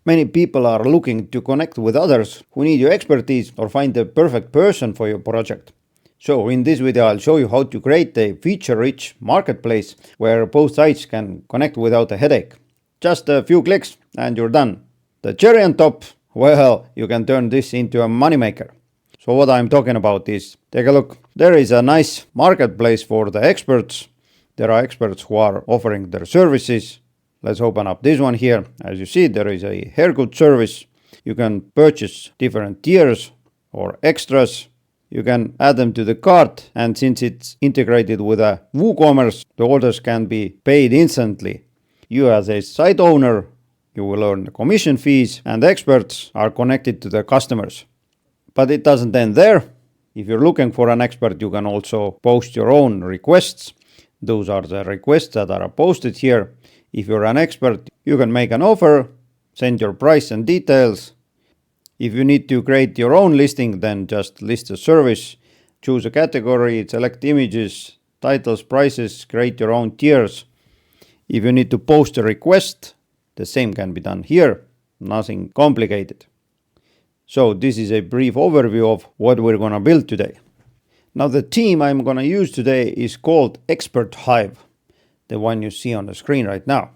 Many people are looking to connect with others who need your expertise or find the perfect person for your project. So in this video I'll show you how to create a feature-rich marketplace where both sides can connect without a headache. Just a few clicks and you're done. The cherry on top, well, you can turn this into a moneymaker. So what I'm talking about is, take a look. There is a nice marketplace for the experts. There are experts who are offering their services. Let's open up this one here. As you see, there is a haircut service. You can purchase different tiers or extras. You can add them to the cart, and since it's integrated with a WooCommerce, the orders can be paid instantly. You as a site owner, you will earn commission fees, and experts are connected to the customers. But it doesn't end there. If you're looking for an expert, you can also post your own requests. Those are the requests that are posted here. If you're an expert, you can make an offer, send your price and details. If you need to create your own listing, then just list the service, choose a category, select images, titles, prices, create your own tiers. If you need to post a request, the same can be done here, nothing complicated. So this is a brief overview of what we're going to build today. Now the theme I'm going to use today is called ExpertHive, the one you see on the screen right now.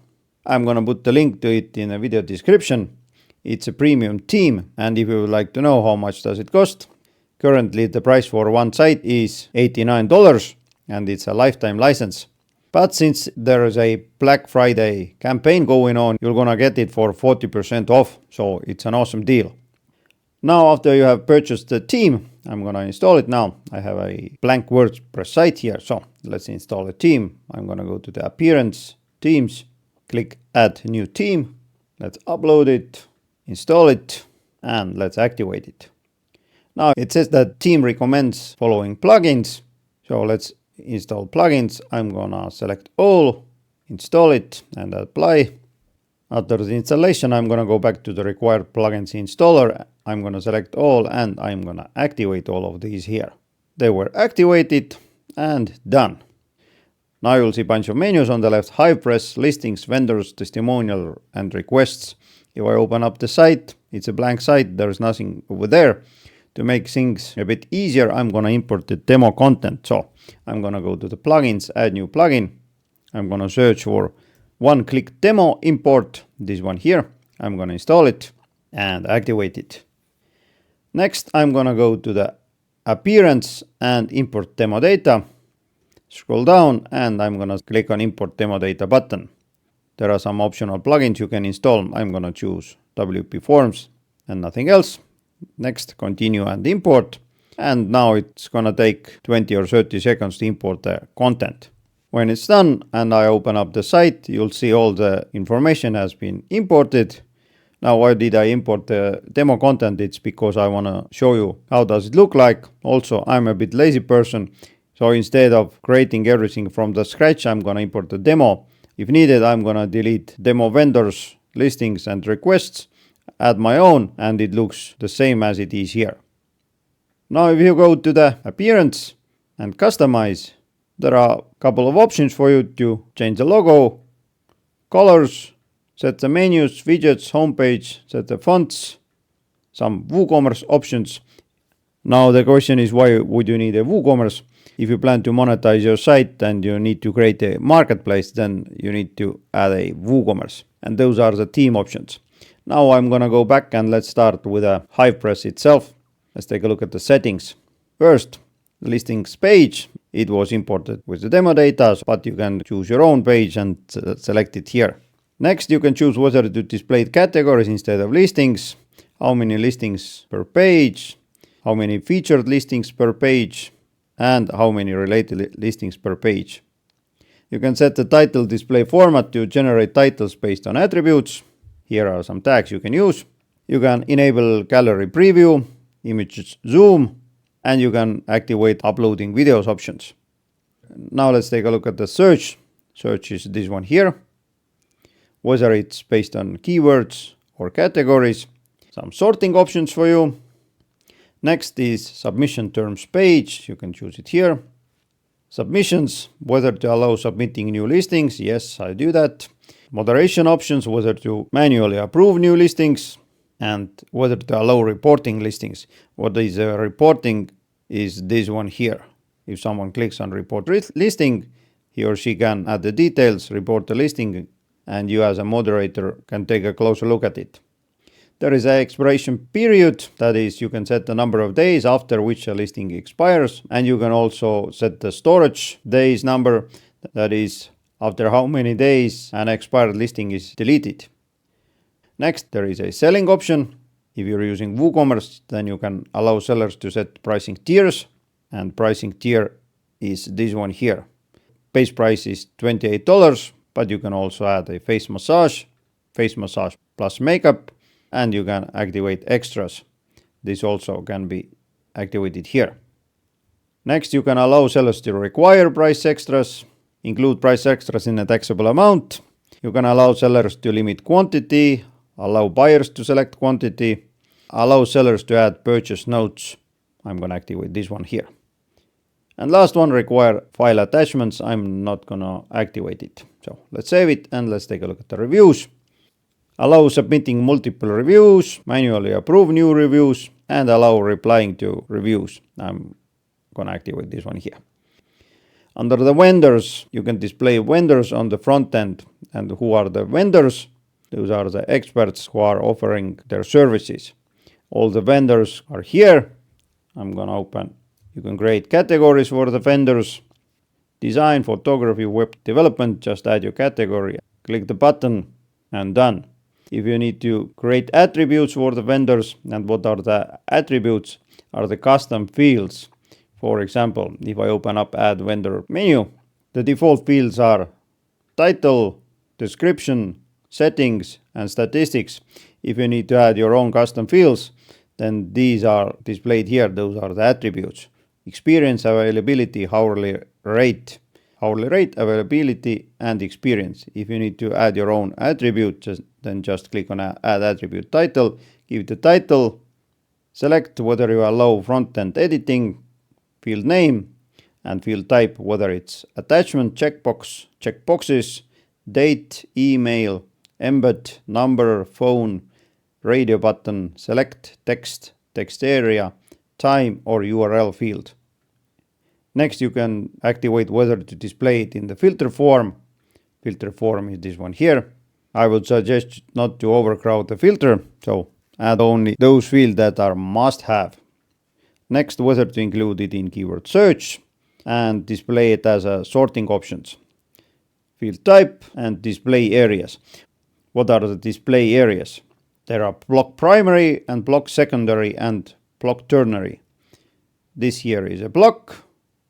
I'm going to put the link to it in the video description. It's a premium theme, and if you would like to know how much does it cost, currently the price for one site is $89 and it's a lifetime license. But since there is a Black Friday campaign going on, you're going to get it for 40% off, so it's an awesome deal. Now after you have purchased the theme, I'm going to install it now. I have a blank WordPress site here, so let's install a theme. I'm going to go to the Appearance, Themes, click Add New Theme. Let's upload it, install it, and let's activate it. Now it says that theme recommends following plugins, so let's install plugins. I'm going to select all, install it, and apply. After the installation, I'm going to go back to the required plugins installer. I'm going to select all and I'm going to activate all of these here. They were activated and done. Now you'll see a bunch of menus on the left: Hivepress, listings, vendors, testimonial, and requests. If I open up the site, it's a blank site. There's nothing over there. To make things a bit easier, I'm going to import the demo content. So I'm going to go to the plugins, add new plugin. I'm going to search for one-click demo import, this one here. I'm going to install it and activate it. Next, I'm going to go to the Appearance and import demo data. Scroll down and I'm going to click on import demo data button. There are some optional plugins you can install. I'm going to choose WP Forms and nothing else. Next, continue and import. And now it's going to take 20 or 30 seconds to import the content. When it's done and I open up the site, you'll see all the information has been imported. Now why did I import the demo content? It's because I want to show you how does it look like. Also, I'm a bit lazy person, so instead of creating everything from the scratch, I'm going to import the demo. If needed, I'm going to delete demo vendors, listings, and requests, add my own, and it looks the same as it is here. Now if you go to the Appearance and Customize, there are a couple of options for you to change the logo, colors, set the menus, widgets, homepage, set the fonts, some WooCommerce options. Now the question is, why would you need a WooCommerce? If you plan to monetize your site and you need to create a marketplace, then you need to add a WooCommerce. And those are the theme options. Now I'm going to go back and let's start with a Hivepress itself. Let's take a look at the settings. First, the listings page. It was imported with the demo data, but you can choose your own page and select it here. Next, you can choose whether to display categories instead of listings, how many listings per page, how many featured listings per page, and how many related listings per page. You can set the title display format to generate titles based on attributes. Here are some tags you can use. You can enable gallery preview, image zoom, and you can activate uploading videos options. Now let's take a look at the search. Search is this one here. Whether it's based on keywords or categories. Some sorting options for you. Next is submission terms page. You can choose it here. Submissions, whether to allow submitting new listings. Yes, I do that. moderation options, whether to manually approve new listings and whether to allow reporting listings. What is reporting is this one here. If someone clicks on report listing, he or she can add the details, report the listing, and you as a moderator can take a closer look at it. There is an expiration period, that is, you can set the number of days after which a listing expires, and you can also set the storage days number, that is, after how many days an expired listing is deleted. Next, there is a selling option. If you're using WooCommerce, then you can allow sellers to set pricing tiers, and pricing tier is this one here. Base price is $28, but you can also add a face massage plus makeup, and you can activate extras. This also can be activated here. Next, you can allow sellers to require price extras, include price extras in a taxable amount. You can allow sellers to limit quantity, allow buyers to select quantity, allow sellers to add purchase notes. I'm going to activate this one here. And last one, require file attachments. I'm not going to activate it. So let's save it and let's take a look at the reviews. Allow submitting multiple reviews, manually approve new reviews, and allow replying to reviews. I'm going to activate this one here. Under the vendors, you can display vendors on the front end. And who are the vendors? Those are the experts who are offering their services. All the vendors are here. I'm going to open. You can create categories for the vendors. Design, photography, web development. Just add your category. Click the button and done. If you need to create attributes for the vendors, and what are the attributes? Are the custom fields. For example, if I open up add vendor menu, the default fields are title, description, settings, and statistics. If you need to add your own custom fields, then these are displayed here. Those are the attributes. Experience, availability, hourly rate, availability, and experience. If you need to add your own attribute, then just click on add attribute title, give the title, select whether you allow front-end editing, field name, and field type, whether it's attachment, checkboxes, date, email, embed, number, phone, radio button, select, text area, time, or URL field. Next, you can activate whether to display it in the filter form. Filter form is this one here. I would suggest not to overcrowd the filter, so add only those fields that are must-have. Next, whether to include it in keyword search and display it as a sorting options. Field type and display areas. What are the display areas? There are block primary and block secondary and block ternary. This here is a block.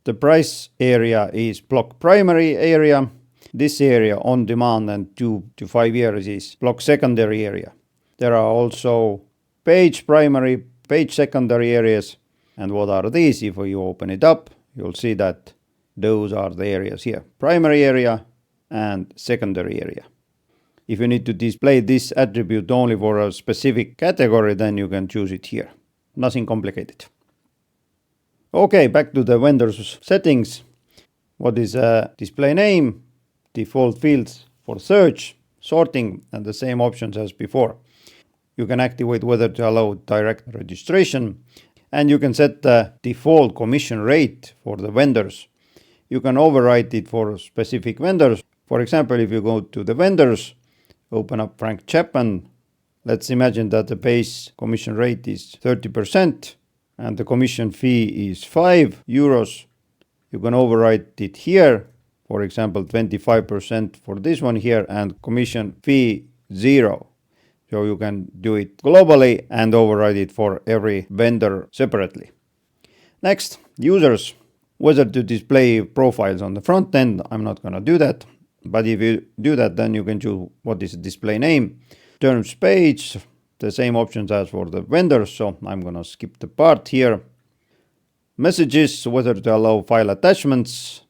The price area is block primary area. This area on demand and 2 to 5 years is block secondary area. There are also page primary, page secondary areas. And what are these? If you open it up, you'll see that those are the areas here. Primary area and secondary area. If you need to display this attribute only for a specific category, then you can choose it here. Nothing complicated. Okay, back to the vendors settings. What is a display name? Default fields for search, sorting, and the same options as before. You can activate whether to allow direct registration, and you can set the default commission rate for the vendors. You can override it for specific vendors. For example, if you go to the vendors, open up Frank Chapman. Let's imagine that the base commission rate is 30% and the commission fee is €5. You can override it here. For example, 25% for this one here and commission fee 0. So you can do it globally and override it for every vendor separately. Next, users. Whether to display profiles on the front end. I'm not going to do that. But if you do that, then you can choose what is the display name. Terms page, the same options as for the vendors. So I'm going to skip the part here. Messages, whether to allow file attachments.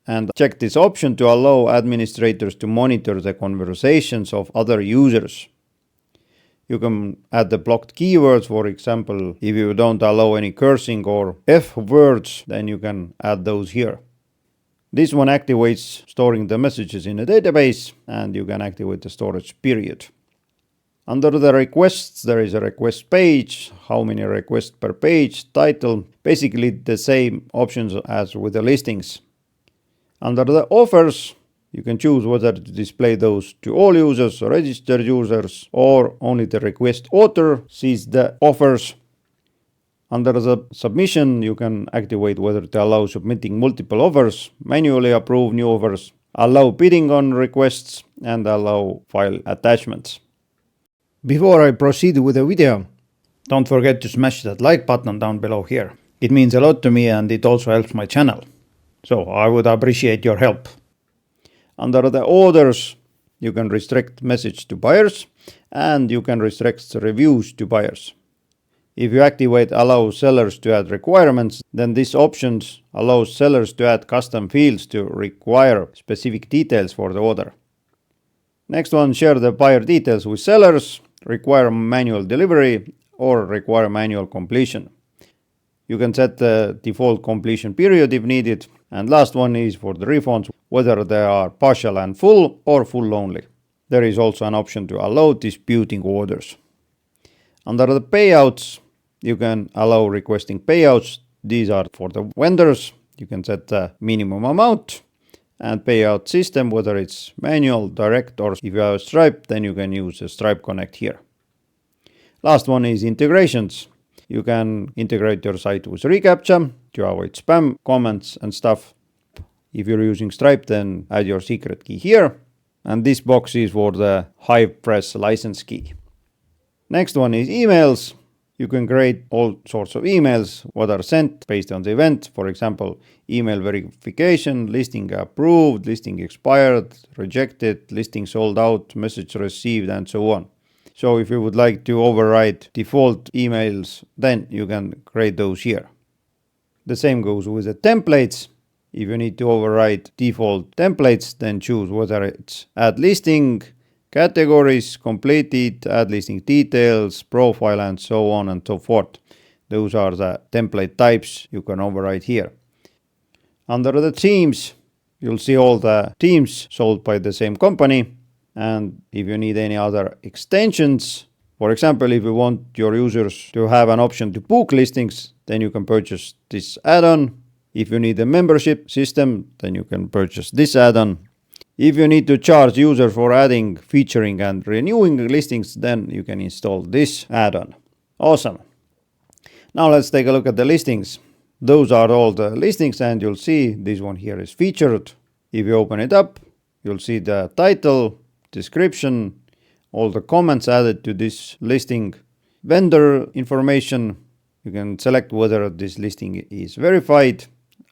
And check this option to allow administrators to monitor the conversations of other users. You can add the blocked keywords. For example, if you don't allow any cursing or F words, then you can add those here. This one activates storing the messages in a database, and you can activate the storage period. Under the requests, there is a request page, how many requests per page, title, basically the same options as with the listings. Under the offers, you can choose whether to display those to all users or registered users, or only the request author sees the offers. Under the submission, you can activate whether to allow submitting multiple offers, manually approve new offers, allow bidding on requests, and allow file attachments. Before I proceed with the video, don't forget to smash that like button down below here. It means a lot to me and it also helps my channel. So I would appreciate your help. Under the orders, you can restrict message to buyers and you can restrict reviews to buyers. If you activate allow sellers to add requirements, then this option allows sellers to add custom fields to require specific details for the order. Next one, share the buyer details with sellers, require manual delivery or require manual completion. You can set the default completion period if needed. And last one is for the refunds, whether they are partial and full or full only. There is also an option to allow disputing orders. Under the payouts, you can allow requesting payouts. These are for the vendors. You can set the minimum amount and payout system, whether it's manual, direct, or if you have Stripe, then you can use a Stripe Connect here. Last one is integrations. You can integrate your site with reCAPTCHA to avoid spam comments and stuff. If you're using Stripe, then add your secret key here. And this box is for the Hivepress license key. Next one is emails. You can create all sorts of emails, what are sent based on the event. For example, email verification, listing approved, listing expired, rejected, listing sold out, message received, and so on. So if you would like to override default emails, then you can create those here. The same goes with the templates. If you need to override default templates, then choose whether it's add listing, categories, completed, add listing details, profile, and so on and so forth. Those are the template types you can override here. Under the themes, you'll see all the themes sold by the same company. And if you need any other extensions, for example, if you want your users to have an option to book listings, then you can purchase this add-on. If you need a membership system, then you can purchase this add-on. If you need to charge users for adding, featuring, and renewing listings, then you can install this add-on. Awesome. Now let's take a look at the listings. Those are all the listings, and you'll see this one here is featured. If you open it up, you'll see the title, description, all the comments added to this listing, vendor information. You can select whether this listing is verified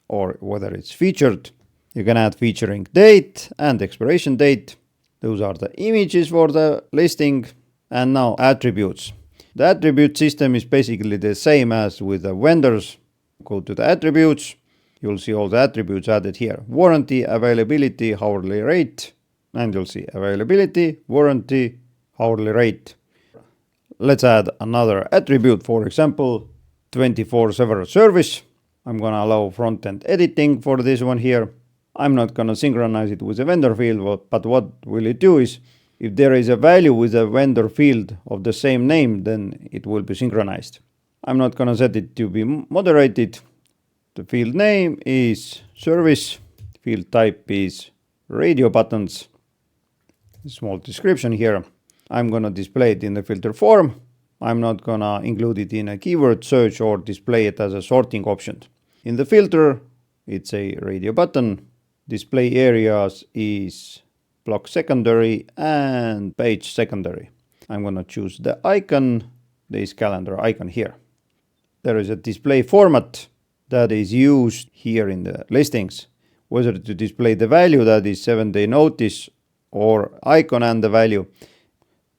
or whether it's featured. You can add featuring date and expiration date. Those are the images for the listing. And now attributes. The attribute system is basically the same as with the vendors. Go to the attributes. You'll see all the attributes added here. Warranty, availability, hourly rate. And you'll see availability, warranty, hourly rate. Let's add another attribute. For example, 24/7 service. I'm going to allow front-end editing for this one here. I'm not going to synchronize it with the vendor field, but what will it do is, if there is a value with a vendor field of the same name, then it will be synchronized. I'm not going to set it to be moderated. The field name is service. Field type is radio buttons. Small description here. I'm going to display it in the filter form. I'm not going to include it in a keyword search or display it as a sorting option. In the filter, it's a radio button. Display areas is block secondary and page secondary. I'm going to choose the icon, this calendar icon here. There is a display format that is used here in the listings, whether to display the value that is 7-day notice or icon and the value.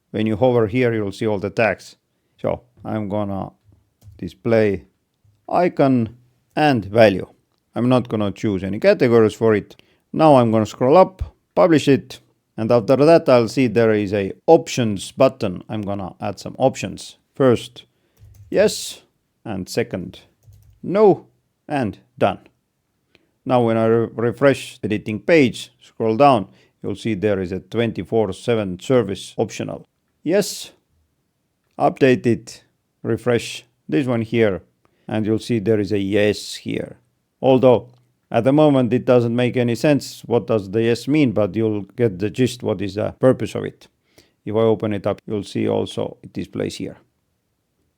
When you hover here, you'll see all the tags. So I'm gonna display icon and value. I'm not gonna choose any categories for it. Now I'm gonna scroll up, publish it, and after that I'll see there is a options button. I'm gonna add some options. First, yes, and second, no, and done. Now when I refresh the editing page, scroll down, you'll see there is a 24/7 service optional. Yes, update it, refresh this one here, and you'll see there is a yes here. Although at the moment it doesn't make any sense what does the yes mean, but you'll get the gist what is the purpose of it. If I open it up, you'll see also it displays here.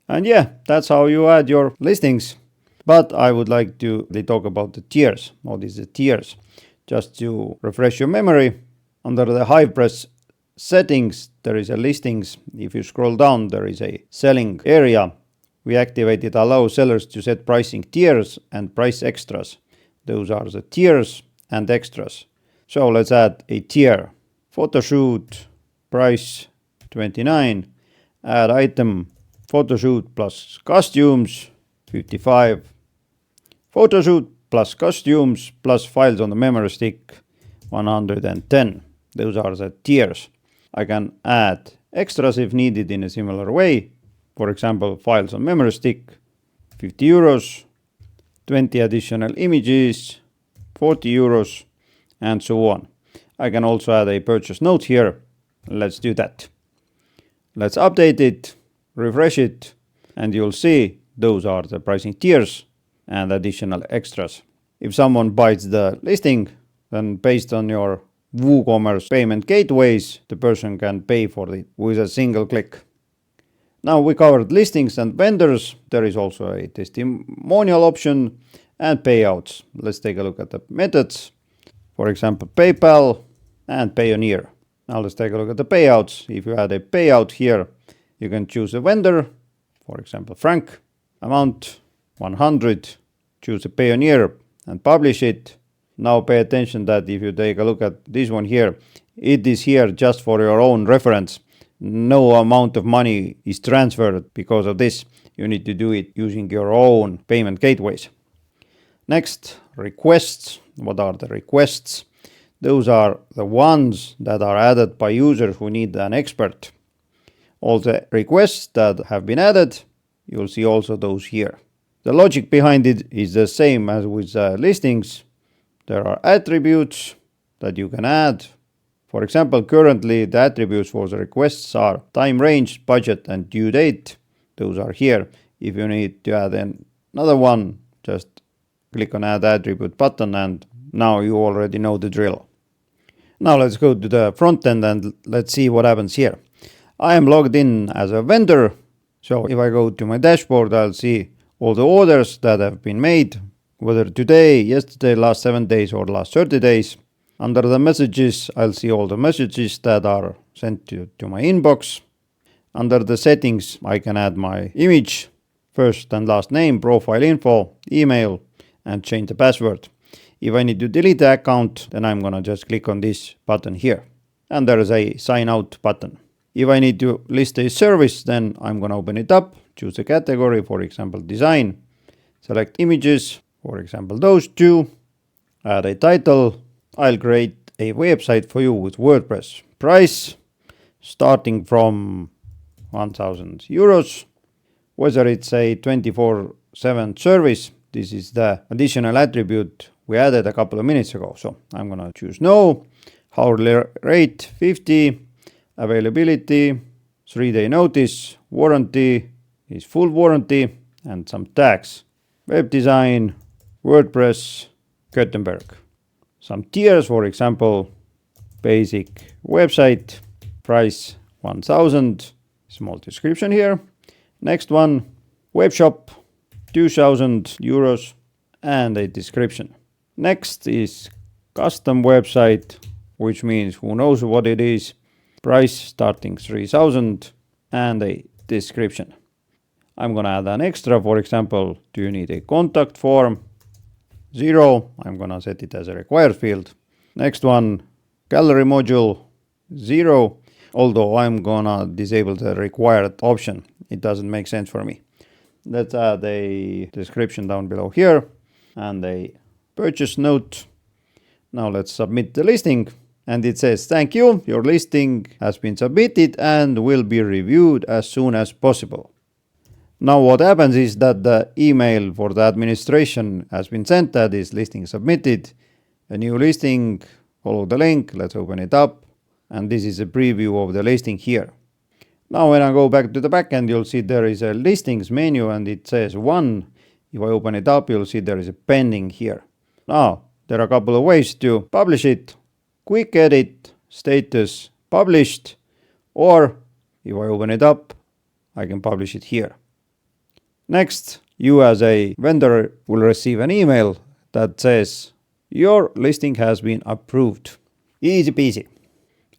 And yeah, that's how you add your listings. But I would like to talk about the tiers. What is the tiers? Just to refresh your memory, under the Hivepress settings, there is a listings. If you scroll down, there is a selling area. We activated allow sellers to set pricing tiers and price extras. Those are the tiers and extras. So let's add a tier. Photoshoot, price 29. Add item, photoshoot plus costumes, 55. Photoshoot plus costumes plus files on the memory stick, 110. Those are the tiers. I can add extras if needed in a similar way. For example, files on memory stick, 50 euros, 20 additional images, 40 euros, and so on. I can also add a purchase note here. Let's do that. Let's update it, refresh it, and you'll see those are the pricing tiers and additional extras. If someone buys the listing, then based on your WooCommerce payment gateways, the person can pay for it with a single click. Now we covered listings and vendors. There is also a testimonial option and payouts. Let's take a look at the methods. For example, PayPal and Payoneer. Now let's take a look at the payouts. If you add a payout here, you can choose a vendor. For example, Frank. Amount 100. Choose a Payoneer and publish it. Now pay attention that if you take a look at this one here, it is here just for your own reference. No amount of money is transferred because of this. You need to do it using your own payment gateways. Next, requests. What are the requests? Those are the ones that are added by users who need an expert. All the requests that have been added, you'll see also those here. The logic behind it is the same as with listings. There are attributes that you can add. For example, currently the attributes for the requests are time range, budget, and due date. Those are here. If you need to add another one, just click on add attribute button and now you already know the drill. Now let's go to the front end and let's see what happens here. I am logged in as a vendor. So if I go to my dashboard, I'll see all the orders that have been made, whether today, yesterday, last 7 days, or last 30 days. Under the messages, I'll see all the messages that are sent to my inbox. Under the settings, I can add my image, first and last name, profile info, email, and change the password. If I need to delete the account, then I'm gonna just click on this button here. And there is a sign out button. If I need to list a service, then I'm gonna open it up, choose a category, for example, design, select images, for example, those two, add a title. I'll create a website for you with WordPress. Price, starting from 1,000 euros. Whether it's a 24/7 service, this is the additional attribute we added a couple of minutes ago. So I'm gonna choose no. Hourly rate 50. Availability, 3-day notice, warranty is full warranty, and some tags. Web design, WordPress, Gutenberg. Some tiers, for example, basic website, price 1,000, small description here. Next one, web shop, 2,000 euros, and a description. Next is custom website, which means who knows what it is. Price starting 3,000 and a description. I'm gonna add an extra, for example, do you need a contact form? 0, I'm gonna set it as a required field. Next one, gallery module, 0, although I'm gonna disable the required option. It doesn't make sense for me. Let's add a description down below here and a purchase note. Now let's submit the listing. And it says, thank you, your listing has been submitted and will be reviewed as soon as possible. Now what happens is that the email for the administration has been sent, that is listing submitted, a new listing, follow the link, let's open it up, and this is a preview of the listing here. Now when I go back to the backend, you'll see there is a listings menu and it says 1. If I open it up, you'll see there is a pending here. Now there are a couple of ways to publish it: quick edit, status, published, or if I open it up, I can publish it here. Next, you as a vendor will receive an email that says your listing has been approved. Easy peasy.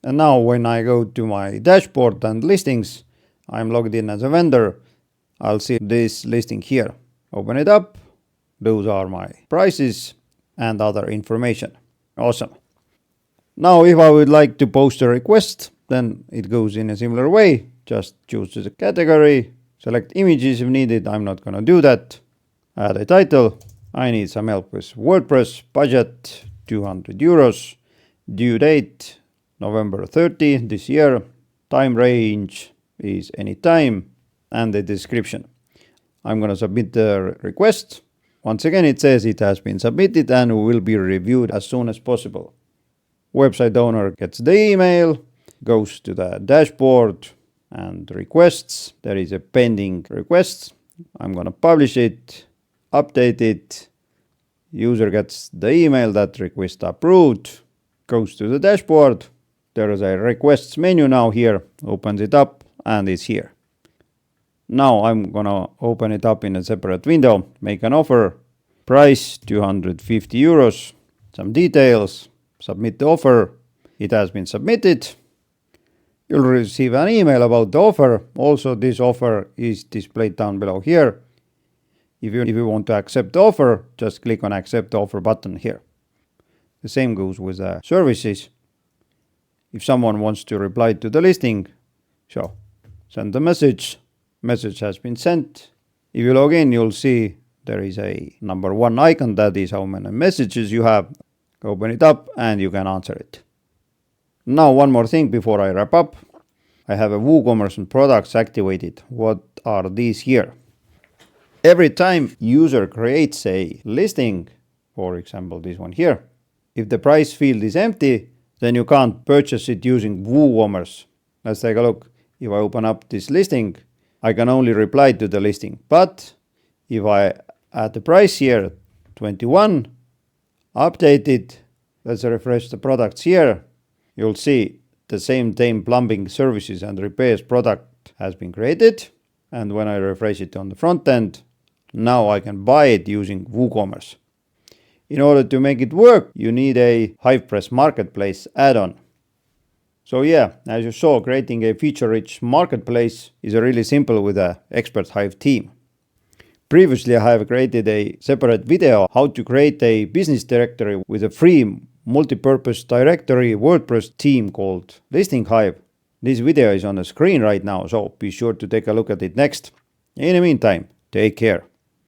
And now when I go to my dashboard and listings, I'm logged in as a vendor, I'll see this listing here. Open it up. Those are my prices and other information. Awesome. Now if I would like to post a request, then it goes in a similar way. Just choose the category, select images if needed. I'm not going to do that. Add a title. I need some help with WordPress. Budget 200 euros. Due date November 30 this year. Time range is anytime. And the description. I'm going to submit the request. Once again, it says it has been submitted and will be reviewed as soon as possible. Website owner gets the email, goes to the dashboard and requests. There is a pending request. I'm going to publish it, update it. User gets the email that request approved, goes to the dashboard. There is a requests menu now here, opens it up and it's here. Now I'm gonna open it up in a separate window, make an offer, price 250 euros, some details, submit the offer. It has been submitted. You'll receive an email about the offer. Also, this offer is displayed down below here. If you want to accept the offer, just click on accept the offer button here. The same goes with the services. If someone wants to reply to the listing, so send the message. Message has been sent. If you log in, you'll see there is a number 1 icon, that is how many messages you have. Open it up and you can answer it. Now one more thing before I wrap up. I have a WooCommerce products activated. What are these here? Every time user creates a listing, for example this one here, if the price field is empty, then you can't purchase it using WooCommerce. Let's take a look. If I open up this listing, I can only reply to the listing. But if I add the price here, 21, update it, let's refresh the products here, you'll see the same time plumbing services and repairs product has been created. And when I refresh it on the front end, now I can buy it using WooCommerce. In order to make it work, you need a Hivepress marketplace add-on. So yeah, as you saw, creating a feature-rich marketplace is really simple with the ExpertHive team. Previously, I have created a separate video how to create a business directory with a free multi-purpose directory WordPress theme called Listing Hive. This video is on the screen right now, so be sure to take a look at it next. In the meantime, take care.